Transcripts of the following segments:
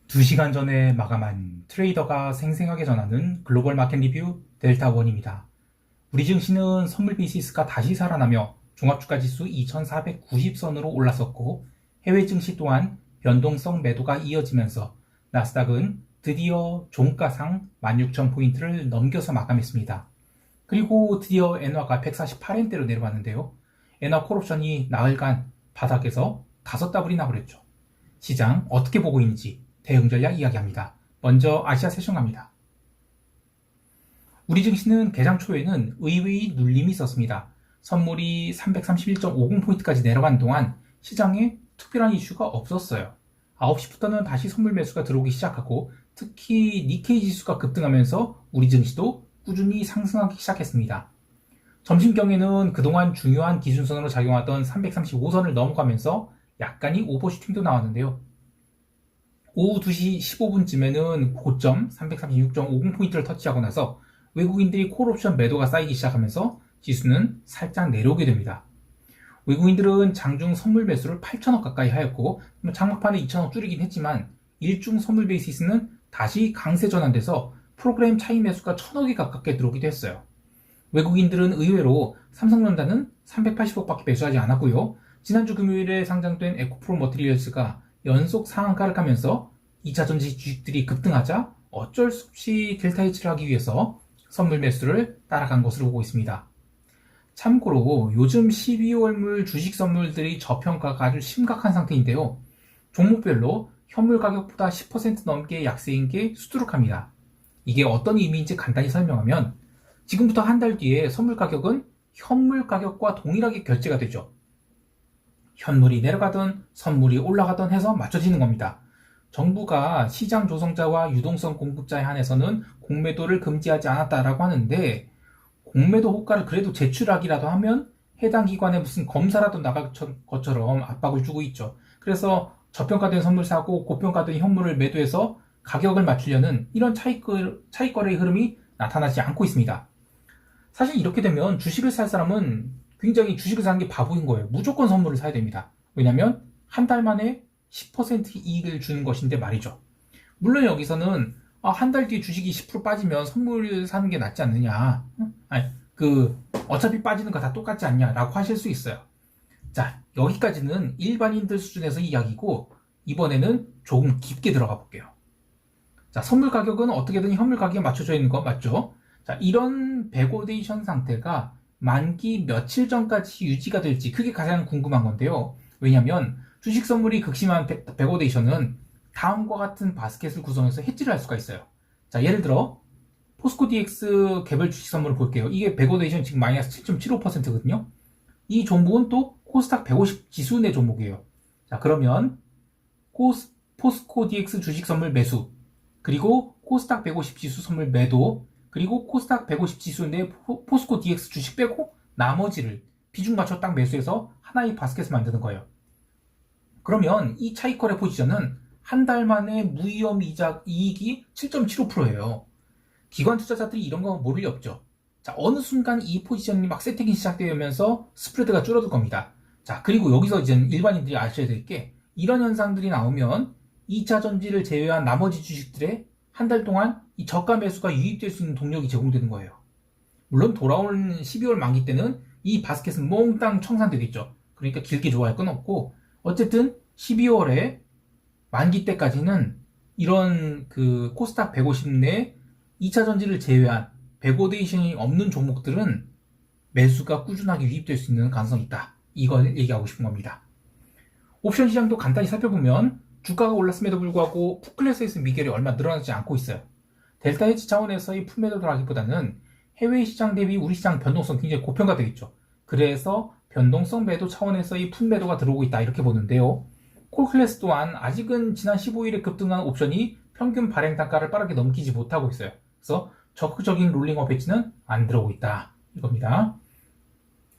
2시간 전에 마감한 트레이더가 생생하게 전하는 글로벌 마켓 리뷰 델타원입니다. 우리 증시는 선물 베이시스가 다시 살아나며 종합주가 지수 2490선으로 올랐었고 해외 증시 또한 변동성 매도가 이어지면서 나스닥은 드디어 종가상 16,000포인트를 넘겨서 마감했습니다. 그리고 드디어 엔화가 148엔대로 내려왔는데요. 엔화 콜옵션이 나흘간 바닥에서 5더블이 나버렸죠. 시장 어떻게 보고 있는지 대응 전략 이야기합니다. 먼저 아시아 세션 갑니다. 우리 증시는 개장 초에는 의외의 눌림이 있었습니다. 선물이 331.50포인트까지 내려간 동안 시장에 특별한 이슈가 없었어요. 9시부터는 다시 선물 매수가 들어오기 시작하고 특히 니케이 지수가 급등하면서 우리 증시도 꾸준히 상승하기 시작했습니다. 점심경에는 그동안 중요한 기준선으로 작용하던 335선을 넘어가면서 약간의 오버슈팅도 나왔는데요. 오후 2시 15분쯤에는 고점 336.50포인트를 터치하고 나서 외국인들이 콜옵션 매도가 쌓이기 시작하면서 지수는 살짝 내려오게 됩니다. 외국인들은 장중 선물 매수를 8천억 가까이 하였고 장막판에 2천억 줄이긴 했지만 일중 선물 베이시스는 다시 강세 전환돼서 프로그램 차익 매수가 1천억이 가깝게 들어오기도 했어요. 외국인들은 의외로 삼성전자는 380억밖에 매수하지 않았고요. 지난주 금요일에 상장된 에코프로 머티리얼스가 연속 상한가를 가면서 2차전지 주식들이 급등하자 어쩔 수 없이 델타 해치를 하기 위해서 선물 매수를 따라간 것으로 보고 있습니다. 참고로 요즘 12월물 주식 선물들이 저평가가 아주 심각한 상태인데요. 종목별로 현물 가격보다 10% 넘게 약세인 게 수두룩합니다. 이게 어떤 의미인지 간단히 설명하면 지금부터 한 달 뒤에 선물 가격은 현물 가격과 동일하게 결제가 되죠. 현물이 내려가든 선물이 올라가든 해서 맞춰지는 겁니다. 정부가 시장 조성자와 유동성 공급자에 한해서는 공매도를 금지하지 않았다라고 하는데 공매도 호가를 그래도 제출하기라도 하면 해당 기관에 무슨 검사라도 나갈 것처럼 압박을 주고 있죠. 그래서 저평가된 선물 사고 고평가된 현물을 매도해서 가격을 맞추려는 이런 차익거래의 흐름이 나타나지 않고 있습니다. 사실 이렇게 되면 주식을 살 사람은 굉장히 주식을 사는 게 바보인 거예요. 무조건 선물을 사야 됩니다. 왜냐면 한 달 만에 10% 이익을 주는 것인데 말이죠. 물론 여기서는 한 달 뒤에 주식이 10% 빠지면 선물을 사는 게 낫지 않느냐. 어차피 빠지는 거 다 똑같지 않냐라고 하실 수 있어요. 자, 여기까지는 일반인들 수준에서 이야기고 이번에는 조금 깊게 들어가 볼게요. 자, 선물 가격은 어떻게든 현물 가격에 맞춰져 있는 거 맞죠? 자, 이런 백오데이션 상태가 만기 며칠 전까지 유지가 될지 그게 가장 궁금한 건데요. 왜냐하면 주식 선물이 극심한 백오데이션은 다음과 같은 바스켓을 구성해서 해지를 할 수가 있어요. 자, 예를 들어 포스코 DX 개별 주식 선물을 볼게요. 이게 백오데이션 지금 마이너스 7.75%거든요. 이 종목은 또 코스닥 150 지수 내 종목이에요. 자, 그러면 포스코 DX 주식 선물 매수, 그리고 코스닥 150 지수 선물 매도, 그리고 코스닥 150 지수 내 포스코 DX 주식 빼고 나머지를 비중 맞춰 딱 매수해서 하나의 바스켓을 만드는 거예요. 그러면 이 차익거래 포지션은 한 달 만에 무위험 이익이 7.75%예요. 기관 투자자들이 이런 거 모를 리 없죠. 자, 어느 순간 이 포지션이 막 세팅이 시작되면서 스프레드가 줄어들 겁니다. 자, 그리고 여기서 이제 일반인들이 아셔야 될 게 이런 현상들이 나오면 2차 전지를 제외한 나머지 주식들의 한 달 동안 이 저가 매수가 유입될 수 있는 동력이 제공되는 거예요. 물론 돌아오는 12월 만기 때는 이 바스켓은 몽땅 청산되겠죠. 그러니까 길게 좋아할 건 없고 어쨌든 12월에 만기 때까지는 이런 코스닥 150 내 2차 전지를 제외한 백오데이션이 없는 종목들은 매수가 꾸준하게 유입될 수 있는 가능성이 있다. 이걸 얘기하고 싶은 겁니다. 옵션 시장도 간단히 살펴보면 주가가 올랐음에도 불구하고 풋클래스에서 미결이 얼마 늘어나지 않고 있어요. 델타 헤지 차원에서의 풀매도를 하기보다는 해외 시장 대비 우리 시장 변동성 굉장히 고평가되어 있죠. 그래서 변동성 매도 차원에서의 풀매도가 들어오고 있다 이렇게 보는데요. 콜클래스 또한 아직은 지난 15일에 급등한 옵션이 평균 발행 단가를 빠르게 넘기지 못하고 있어요. 그래서 적극적인 롤링업 배치는 안 들어오고 있다 이겁니다.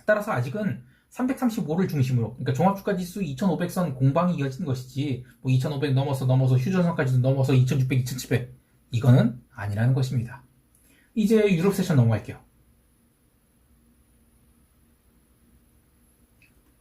따라서 아직은 335를 중심으로, 그러니까 종합주가지수 2500선 공방이 이어진 것이지 2500 넘어서 휴전선까지도 넘어서 2600, 2700 이거는 아니라는 것입니다. 이제 유럽 세션 넘어갈게요.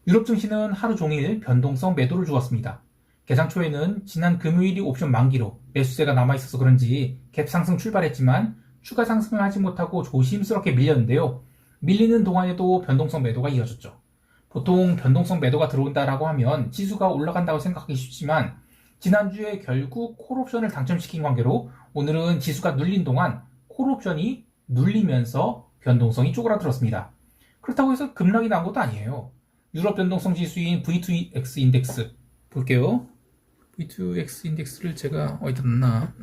유럽 증시는 하루 종일 변동성 매도를 주었습니다. 개장 초에는 지난 금요일이 옵션 만기로 매수세가 남아있어서 그런지 갭 상승 출발했지만 추가 상승을 하지 못하고 조심스럽게 밀렸는데요. 밀리는 동안에도 변동성 매도가 이어졌죠. 보통 변동성 매도가 들어온다라고 하면 지수가 올라간다고 생각하기 쉽지만 지난주에 결국 콜옵션을 당첨시킨 관계로 오늘은 지수가 눌린 동안 콜옵션이 눌리면서 변동성이 쪼그라들었습니다. 그렇다고 해서 급락이 난 것도 아니에요. 유럽 변동성 지수인 V2X 인덱스 볼게요. V2X 인덱스를 제가 어디다 놨나?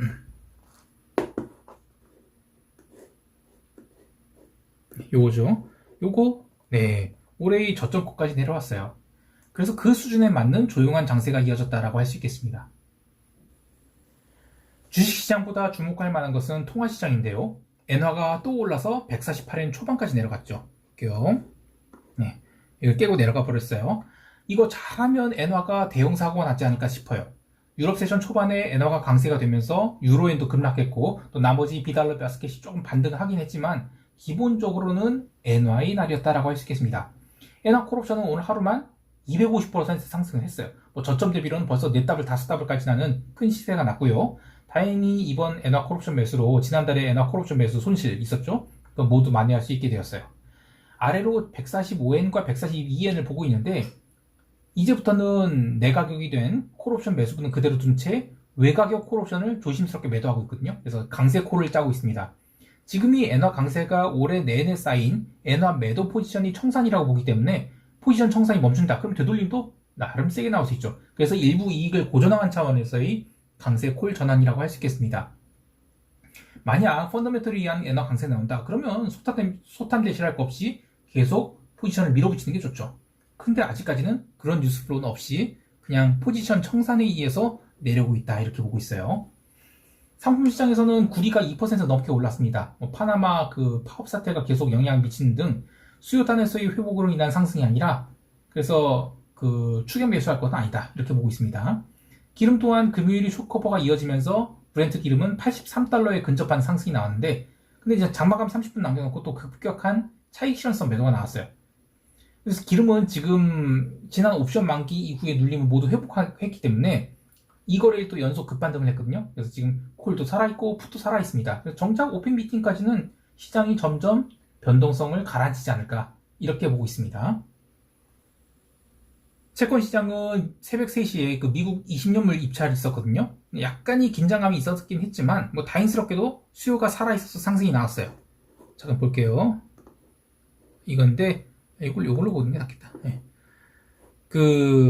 요거죠. 요거 올해의 저점권까지 내려왔어요. 그래서 그 수준에 맞는 조용한 장세가 이어졌다라고 할 수 있겠습니다. 주식시장보다 주목할 만한 것은 통화시장인데요. 엔화가 또 올라서 148엔 초반까지 내려갔죠. 볼게요. 이걸 깨고 내려가 버렸어요. 이거 잘하면 엔화가 대형 사고가 났지 않을까 싶어요. 유럽 세션 초반에 엔화가 강세가 되면서 유로엔도 급락했고 또 나머지 비달러 바스켓이 조금 반등을 하긴 했지만 기본적으로는 엔화의 날이었다라고 할 수 있겠습니다. 엔화 콜옵션은 오늘 하루만 250% 상승을 했어요. 저점 대비로는 벌써 4더블, 5더블까지 나는 큰 시세가 났고요. 다행히 이번 엔화 콜옵션 매수로 지난달에 엔화 콜옵션 매수 손실 있었죠? 모두 만회할 수 있게 되었어요. 아래로 145엔과 142엔을 보고 있는데 이제부터는 내가격이 된 콜옵션 매수분은 그대로 둔 채 외가격 콜옵션을 조심스럽게 매도하고 있거든요. 그래서 강세 콜을 짜고 있습니다. 지금이 엔화 강세가 올해 내내 쌓인 엔화 매도 포지션이 청산이라고 보기 때문에 포지션 청산이 멈춘다. 그럼 되돌림도 나름 세게 나올 수 있죠. 그래서 일부 이익을 고전환한 차원에서의 강세 콜 전환이라고 할 수 있겠습니다. 만약 펀더멘털을 위한 엔화 강세 나온다. 그러면 소탄 대실할 거 없이 계속 포지션을 밀어붙이는 게 좋죠. 근데 아직까지는 그런 뉴스플로우는 없이 그냥 포지션 청산에 의해서 내려오고 있다 이렇게 보고 있어요. 상품 시장에서는 구리가 2% 넘게 올랐습니다. 파나마 파업 사태가 계속 영향을 미치는 등 수요단에서의 회복으로 인한 상승이 아니라 그래서 추격 매수할 것은 아니다 이렇게 보고 있습니다. 기름 또한 금요일이 숏커버가 이어지면서 브렌트 기름은 83달러에 근접한 상승이 나왔는데 근데 이제 장마감 30분 남겨놓고 또 급격한 차익 실현성 매도가 나왔어요. 그래서 기름은 지금 지난 옵션 만기 이후에 눌림을 모두 회복했기 때문에 이 거래일 또 연속 급반등을 했거든요. 그래서 지금 콜도 살아있고 풋도 살아있습니다. 그래서 정작 오펜 미팅까지는 시장이 점점 변동성을 가라앉히지 않을까 이렇게 보고 있습니다. 채권 시장은 새벽 3시에 미국 20년물 입찰이 있었거든요. 약간의 긴장감이 있었긴 했지만 다행스럽게도 수요가 살아있어서 상승이 나왔어요. 잠깐 볼게요. 이건데 이걸로 보는 게 낫겠다.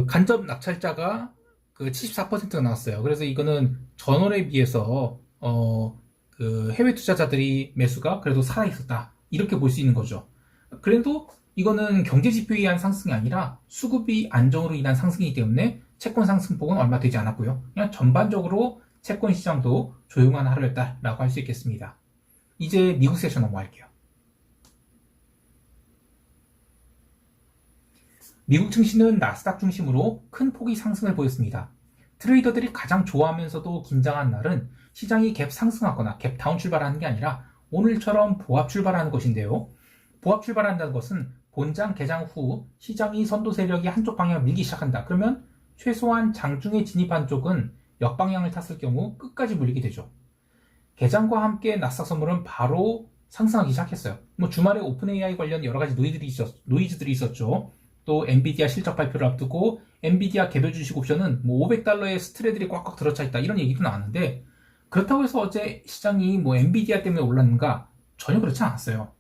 간접 낙찰자가 74%가 나왔어요. 그래서 이거는 전월에 비해서 해외 투자자들이 매수가 그래도 살아있었다 이렇게 볼 수 있는 거죠. 그래도 이거는 경제 지표에 의한 상승이 아니라 수급이 안정으로 인한 상승이기 때문에 채권 상승폭은 얼마 되지 않았고요. 그냥 전반적으로 채권 시장도 조용한 하루였다라고 할 수 있겠습니다. 이제 미국 세션 넘어갈게요. 미국 증시는 나스닥 중심으로 큰 폭의 상승을 보였습니다. 트레이더들이 가장 좋아하면서도 긴장한 날은 시장이 갭 상승하거나 갭 다운 출발하는 게 아니라 오늘처럼 보합 출발하는 것인데요. 보합 출발한다는 것은 본장 개장 후 시장이 선도 세력이 한쪽 방향을 밀기 시작한다. 그러면 최소한 장중에 진입한 쪽은 역방향을 탔을 경우 끝까지 물리게 되죠. 개장과 함께 나스닥 선물은 바로 상승하기 시작했어요. 주말에 오픈 AI 관련 여러 가지 노이즈들이 있었죠. 또 엔비디아 실적 발표를 앞두고 엔비디아 개별 주식 옵션은 500달러의 스트레들이 꽉꽉 들어차 있다 이런 얘기도 나왔는데 그렇다고 해서 어제 시장이 엔비디아 때문에 올랐는가? 전혀 그렇지 않았어요.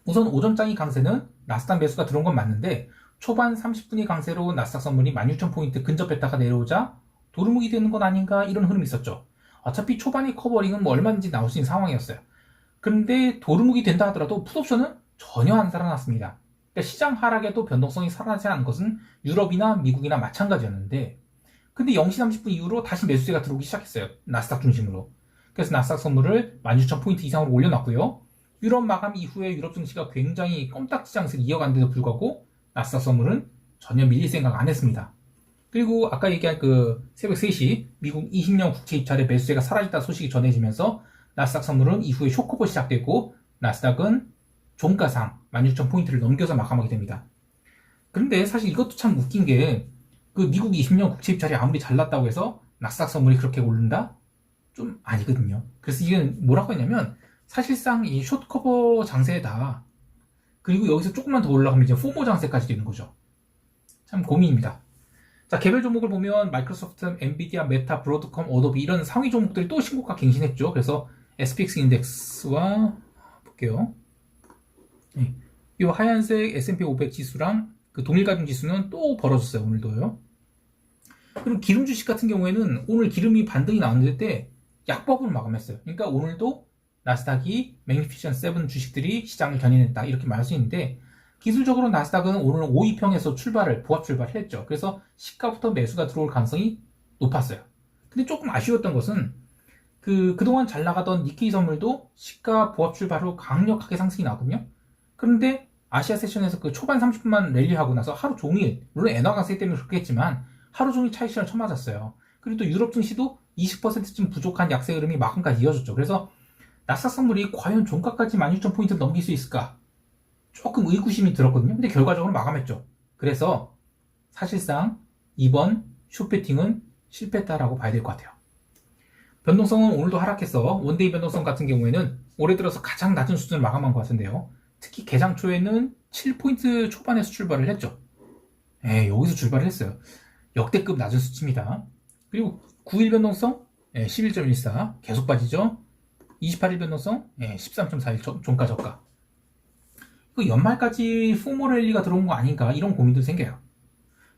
우선 오전장의 강세는 나스닥 매수가 들어온 건 맞는데 초반 30분의 강세로 나스닥 선물이 16,000포인트 근접했다가 내려오자 도루묵이 되는 건 아닌가 이런 흐름이 있었죠. 어차피 초반의 커버링은 얼마든지 나올 수 있는 상황이었어요. 그런데 도루묵이 된다 하더라도 풋옵션은 전혀 안 살아났습니다. 그러니까 시장 하락에도 변동성이 살아나지 않은 것은 유럽이나 미국이나 마찬가지였는데 근데 0시 30분 이후로 다시 매수세가 들어오기 시작했어요. 나스닥 중심으로. 그래서 나스닥 선물을 16,000포인트 이상으로 올려놨고요. 유럽 마감 이후에 유럽 증시가 굉장히 껌딱지 장세를 이어간데도 불구하고 나스닥 선물은 전혀 밀릴 생각 안 했습니다. 그리고 아까 얘기한 새벽 3시 미국 20년 국채 입찰의 매수세가 살아있다 소식이 전해지면서 나스닥 선물은 이후에 쇼커버 시작됐고 나스닥은 종가상 16,000포인트를 넘겨서 마감하게 됩니다. 그런데 사실 이것도 참 웃긴 게 그 미국 20년 국채 입찰이 아무리 잘났다고 해서 나스닥 선물이 그렇게 오른다? 좀 아니거든요. 그래서 이건 뭐라고 했냐면 사실상 이 숏커버 장세다. 그리고 여기서 조금만 더 올라가면 이제 포모 장세까지 되는 거죠. 참 고민입니다. 자, 개별 종목을 보면 마이크로소프트, 엔비디아, 메타, 브로드컴, 어도비 이런 상위 종목들이 또 신고가 갱신했죠. 그래서 SPX 인덱스와 볼게요. 이 하얀색 S&P 500 지수랑 그 동일가중 지수는 또 벌어졌어요. 오늘도요. 그리고 기름 주식 같은 경우에는 오늘 기름이 반등이 나왔는데 약법으로 마감했어요. 그러니까 오늘도 나스닥이 매니피션 7 주식들이 시장을 견인했다 이렇게 말할 수 있는데 기술적으로 나스닥은 오늘 5위평에서 부합 출발을 했죠. 그래서 시가부터 매수가 들어올 가능성이 높았어요. 근데 조금 아쉬웠던 것은 그동안 잘 나가던 니케이 선물도 시가 부합 출발 후 강력하게 상승이 나거든요. 그런데 아시아 세션에서 그 초반 30분만 랠리하고 나서 하루 종일, 물론 엔화 강세 때문에 그렇겠지만 하루 종일 차익실현 쳐맞았어요. 그리고 또 유럽 증시도 20%쯤 부족한 약세 흐름이 마감까지 이어졌죠. 그래서 나스닥 선물이 과연 종가까지 16,000포인트를 넘길 수 있을까? 조금 의구심이 들었거든요. 근데 결과적으로 마감했죠. 그래서 사실상 이번 숏배팅은 실패했다라고 봐야 될 것 같아요. 변동성은 오늘도 하락해서 원데이 변동성 같은 경우에는 올해 들어서 가장 낮은 수준을 마감한 것 같은데요. 특히 개장 초에는 7포인트 초반에서 출발을 했죠. 여기서 출발을 했어요. 역대급 낮은 수치입니다. 그리고 9일 변동성 11.14 계속 빠지죠. 28일 변동성 13.41 종가 저가. 연말까지 포모 랠리가 들어온 거 아닌가 이런 고민도 생겨요.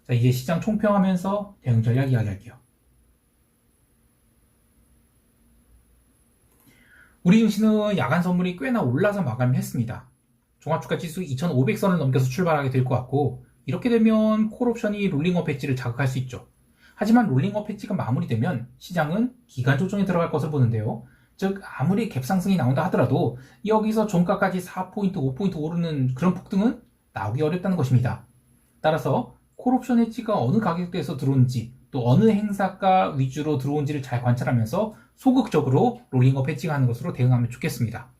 자, 이제 시장 총평하면서 대응 전략 이야기할게요. 우리 증시는 야간 선물이 꽤나 올라서 마감을 했습니다. 종합주가 지수 2500선을 넘겨서 출발하게 될 것 같고 이렇게 되면 콜옵션이 롤링업 엣지를 자극할 수 있죠. 하지만 롤링업 엣지가 마무리되면 시장은 기간 조정에 들어갈 것을 보는데요. 즉 아무리 갭 상승이 나온다 하더라도 여기서 종가까지 4포인트, 5포인트 오르는 그런 폭등은 나오기 어렵다는 것입니다. 따라서 콜옵션 엣지가 어느 가격대에서 들어온지 또 어느 행사가 위주로 들어온지를 잘 관찰하면서 소극적으로 롤링업 엣지가 하는 것으로 대응하면 좋겠습니다.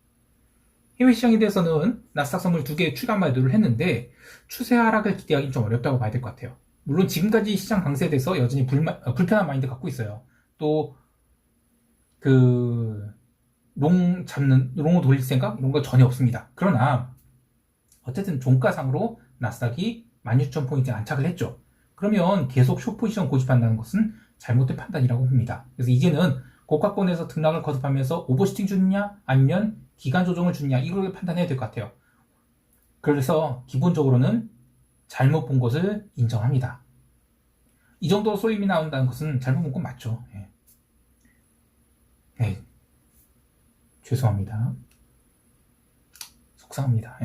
해외 시장에 대해서는 나스닥 선물 2개 추가 매도를 했는데 추세 하락을 기대하기는 좀 어렵다고 봐야 될 것 같아요. 물론 지금까지 시장 강세에 대해서 여전히 불편한 마인드 갖고 있어요. 또 롱을 돌릴 생각? 이런 거 전혀 없습니다. 그러나 어쨌든 종가상으로 나스닥이 16,000포인트에 안착을 했죠. 그러면 계속 숏 포지션 고집한다는 것은 잘못된 판단이라고 봅니다. 그래서 이제는 고가권에서 등락을 거듭하면서 오버슈팅 주느냐 아니면 기간 조정을 주느냐 이걸 판단해야 될 것 같아요. 그래서 기본적으로는 잘못 본 것을 인정합니다. 이 정도 쏠림이 나온다는 것은 잘못 본 건 맞죠. 죄송합니다. 속상합니다.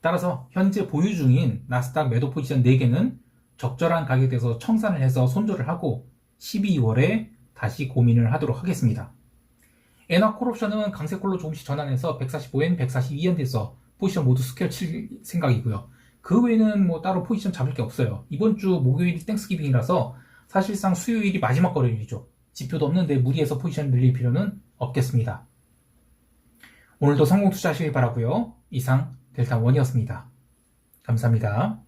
따라서 현재 보유 중인 나스닥 매도 포지션 4개는 적절한 가격대에서 청산을 해서 손절을 하고 12월에 다시 고민을 하도록 하겠습니다. 엔화 콜옵션은 강세콜로 조금씩 전환해서 145엔, 142엔 돼서 포지션 모두 스퀘어 칠 생각이고요. 그 외에는 뭐 따로 포지션 잡을 게 없어요. 이번 주 목요일이 땡스기빙이라서 사실상 수요일이 마지막 거래일이죠. 지표도 없는데 무리해서 포지션 늘릴 필요는 없겠습니다. 오늘도 성공 투자하시길 바라고요. 이상 델타원이었습니다. 감사합니다.